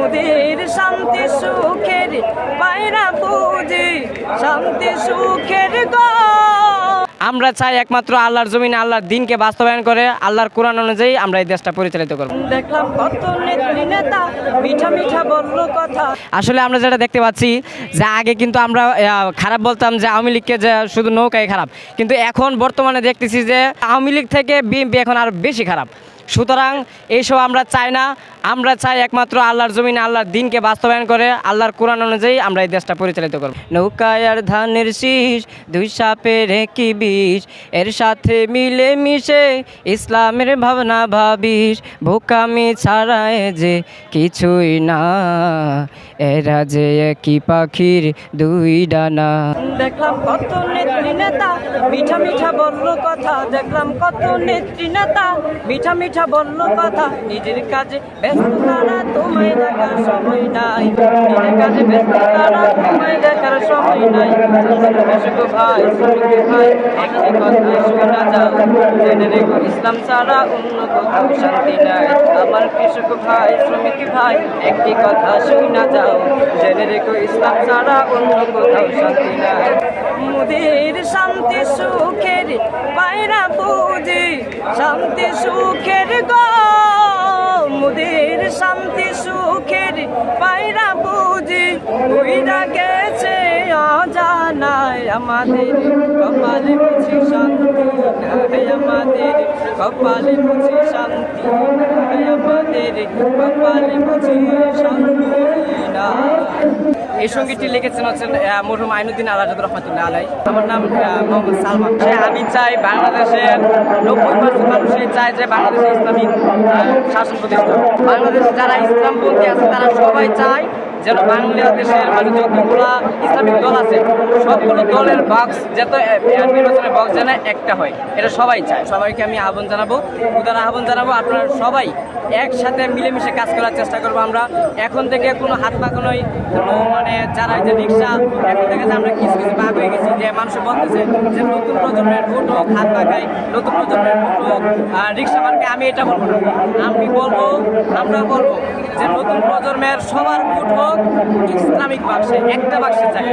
মুদের শান্তি সুখের পায়রা পুঁজি, শান্তি সুখের গো। আমরা চাই একমাত্র আল্লাহর জমিনে আল্লাহর দিনকে বাস্তবায়ন করে আল্লাহর কোরআন অনুযায়ী আমরা এই দেশটা পরিচালিত করব। দেখলাম কত নেত্রী নেতা মিঠা মিঠা বলল কথা। আসলে আমরা যেটা দেখতে পাচ্ছি যে আগে কিন্তু আমরা খারাপ বলতাম যে আওয়ামী লীগকে যে শুধু নৌকায় খারাপ, কিন্তু এখন বর্তমানে দেখতেছি যে আওয়ামী লীগ থেকে বিএনপি এখন আর বেশি খারাপ। সুতরাং এইসব আমরা চাই না, আমরা চাই একমাত্র আল্লাহর জমিনে আল্লাহর দিনকে বাস্তবায়ন করে আল্লাহর কোরআন অনুযায়ী আমরা এই দেশটা পরিচালিত করব। নৌকায় আর ধানের শীষ, দুই সাপের একই বিষ, এর সাথে মিলে মিশে ইসলামের ভাবনা ভাবিস, বোকামি ছাড়ায় যে কিছুই না, এরা যে একই পাখির দুই ডানা। দেখলাম কত নেত্রী নেতা মিঠা মিঠা বলল কথা, দেখলাম কত নেত্রী নেতা মিঠা মিঠা বলল কথা, নিজের কাজে ব্যস্ত তারা তোমায় দেখার সময় নাই, নিজের কাজে ব্যস্ত তারা তোমায় দেখার সময় নাই। ভাই শ্রমিক ভাই একটি কথা শোনা যাও, জেনে রেখো ইসলাম ছাড়া অন্য কোথাও শান্তি নাই। আমার কৃষক ভাই শ্রমিক ভাই একটি কথা শোনা যাও, জেনে রেখো ইসলাম ছাড়া অন্য কোথাও শান্তি নাই। মুদের শান্তি সুখের পায়রা পুঁজি, শান্তি সুখের গো। মুদের শান্তি সুখের পায়রা পুঁজি, উইরা গেছে অজানায়, আমাদের কপালে বুঝি শান্তি নাই, আমাদের কপালে বুঝি শান্তি নাই, আমাদের কপালে বুঝি শান্তি নাই। এই সঙ্গীতটি লিখেছেন হচ্ছেন মরহুম আইনুদ্দিন আলাজাদ রহমাতুল্লাহ আলাই। আমার নাম মোহাম্মদ সালমান। আমি চাই বাংলাদেশের 90% মানুষই চায় যে বাংলাদেশে ইসলামিক শাসন প্রতিষ্ঠা। বাংলাদেশে যারা ইসলামপন্থী আছে তারা সবাই চায় যেন বাংলাদেশের মানে যতগুলা ইসলামিক দল আছে সবগুলো দলের বক্স যত নির্বাচনের বক্স যেন একটা হয়, এটা সবাই চায়। সবাইকে আমি আহ্বান জানাবো, উদার আহ্বান জানাবো, আপনারা সবাই একসাথে মিলেমিশে কাজ করার চেষ্টা করবো। আমরা এখন থেকে কোনো হাত পাকানোই মানে যারা যে রিক্সা এখন থেকে আমরা কিছু কিছু ভাগ হয়ে গেছি যে মানুষ বলতেছে যে নতুন প্রজন্মের ভোট হোক, হাত পাকায় নতুন প্রজন্মের ভোট হোক রিক্সা মার্কে। আমি এটা বলবো না, আমি বলবো আমরা বলবো যে নতুন প্রজন্মের সবার ভোট হোক ইসলামিক বাক্সে, একটা বাক্সে চাই।